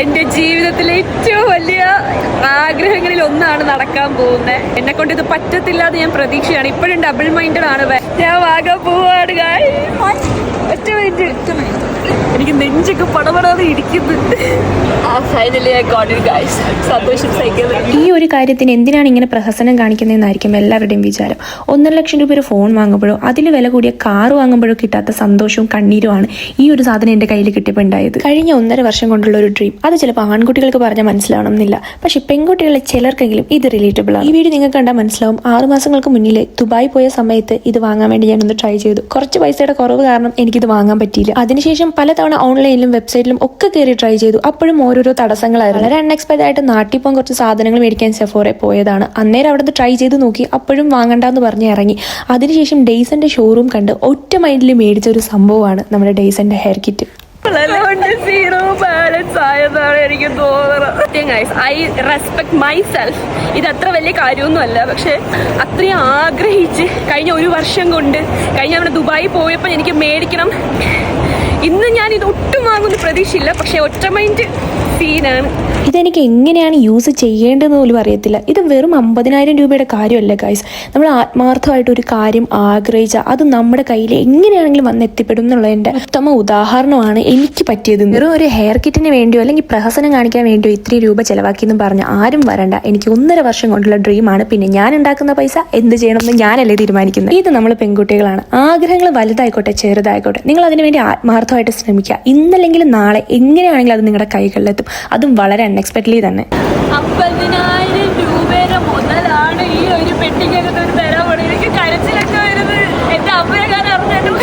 എൻ്റെ ജീവിതത്തിലെ ഏറ്റവും വലിയ ആഗ്രഹങ്ങളിൽ ഒന്നാണ് നടക്കാൻ പോകുന്നത്. എന്നെ കൊണ്ട് ഇത് പറ്റത്തില്ല എന്ന് ഞാൻ പ്രതീക്ഷയാണ്. ഇപ്പോഴും ഡബിൾ മൈൻഡഡ് ആണ്. ഞാൻ വാങ്ങാൻ പോവാണ്. ഒറ്റ മിനിറ്റ്, എനിക്ക് നെഞ്ചൊക്കെ പടപടാതെ ഇരിക്കുന്നു. ഈ ഒരു കാര്യത്തിന് എന്തിനാണ് ഇങ്ങനെ പ്രഹസനം കാണിക്കുന്നതെന്നായിരിക്കും എല്ലാവരുടെയും വിചാരം. 1.5 ലക്ഷം രൂപ ഒരു ഫോൺ വാങ്ങുമ്പോഴോ അതിൽ വില കൂടിയ കാർ വാങ്ങുമ്പോഴോ കിട്ടാത്ത സന്തോഷവും കണ്ണീരുമാണ് ഈ ഒരു സാധനം എൻ്റെ കയ്യിൽ കിട്ടിയപ്പോൾ ഉണ്ടായത്. കഴിഞ്ഞ 1.5 വർഷം കൊണ്ടുള്ള ഒരു ഡ്രീം. അത് ചിലപ്പോൾ ആൺകുട്ടികൾക്ക് പറഞ്ഞാൽ മനസ്സിലാവണമെന്നില്ല, പക്ഷെ പെൺകുട്ടികളെ ചിലർക്കെങ്കിലും ഇത് റിലേറ്റബിൾ ആണ്. ഈ വീഡിയോ നിങ്ങൾക്ക് കണ്ടാൽ മനസ്സിലാവും. 6 മാസങ്ങൾക്ക് മുന്നിൽ ദുബായ് പോയ സമയത്ത് ഇത് വാങ്ങാൻ വേണ്ടി ഞാനൊന്ന് ട്രൈ ചെയ്തു. കുറച്ച് പൈസയുടെ കുറവ് കാരണം എനിക്കിത് വാങ്ങാൻ പറ്റിയില്ല. അതിനുശേഷം പലതവണ ഓൺലൈനിലും വെബ്സൈറ്റിലും ഒക്കെ കയറി ട്രൈ ചെയ്തു. അപ്പോഴും ഓരോരോ തടസ്സങ്ങളായിരുന്നു. വളരെ അൺഎക്സ്പെക്ടഡ് ആയിട്ട് നാട്ടിൽ പോകാൻ കുറച്ച് സാധനങ്ങൾ മേടിക്കാൻ സെഫോറെ പോയതാണ്. അന്നേരം അവിടുന്ന് ട്രൈ ചെയ്ത് നോക്കി. അപ്പോഴും വാങ്ങണ്ടെന്ന് പറഞ്ഞ് ഇറങ്ങി. അതിനുശേഷം ഡെയ്സന്റെ ഷോറൂം കണ്ട് ഒറ്റ മൈൻഡിൽ മേടിച്ച ഒരു സംഭവമാണ് നമ്മുടെ ഡെയ്സന്റെ ഹെയർ കിറ്റ്. സീറോ ബാലൻസ് ആയതാണ് എനിക്ക് തോന്നുന്നത്. I respect my self. ഇത് അത്ര വലിയ കാര്യമൊന്നും അല്ല, പക്ഷെ അത്രയും ആഗ്രഹിച്ച് കഴിഞ്ഞ 1 വർഷം കൊണ്ട് അവിടെ ദുബായി പോയപ്പോൾ എനിക്ക് മേടിക്കണം. ഇന്ന് ഞാൻ ഇത് ഒട്ടും വാങ്ങുന്ന പ്രതീക്ഷയില്ല, പക്ഷെ ഒറ്റ മൈൻഡ് സീനാണ്. ഇതെനിക്ക് എങ്ങനെയാണ് യൂസ് ചെയ്യേണ്ടതെന്ന് പോലും അറിയത്തില്ല. ഇത് വെറും 50,000 രൂപയുടെ കാര്യമല്ല ഗൈസ്. നമ്മൾ ആത്മാർത്ഥമായിട്ട് ഒരു കാര്യം ആഗ്രഹിച്ചാൽ അത് നമ്മുടെ കയ്യിൽ എങ്ങനെയാണെങ്കിലും വന്ന് എത്തിപ്പെടും എന്നുള്ളതിൻ്റെ ഉത്തമ ഉദാഹരണമാണ് എനിക്ക് പറ്റിയത്. വെറും ഒരു ഹെയർ കിറ്റിന് വേണ്ടിയോ അല്ലെങ്കിൽ പ്രഹസനം കാണിക്കാൻ വേണ്ടിയോ ഇത്രയും രൂപ ചിലവാക്കിയെന്നും പറഞ്ഞ് ആരും വരണ്ട. എനിക്ക് 1.5 വർഷം കൊണ്ടുള്ള ഡ്രീമാണ്. പിന്നെ ഞാൻ ഉണ്ടാക്കുന്ന പൈസ എന്ത് ചെയ്യണമെന്ന് ഞാനല്ലേ തീരുമാനിക്കുന്നത്. ഇത് നമ്മൾ പെൺകുട്ടികളാണ്. ആഗ്രഹങ്ങൾ വലുതായിക്കോട്ടെ ചെറുതായിക്കോട്ടെ, നിങ്ങൾ അതിനുവേണ്ടി ആത്മാർത്ഥമായിട്ട് ശ്രമിക്കുക. ഇന്നല്ലെങ്കിൽ നാളെ എങ്ങനെയാണെങ്കിലും അത് നിങ്ങളുടെ കൈകളിലെത്തും. അതും വളരെ അൺഎക്സ്പെക്ടഡ്ലി തന്നെ. 50,000 രൂപയുടെ മുതലാണ് ഈ ഒരു പെട്ടിക്കകത്ത് ഒരു തരാൻ. എനിക്ക് കരച്ചിലൊക്കെ വരുന്നത് എൻ്റെ അമ്മയെക്കാരൻ അറിഞ്ഞു.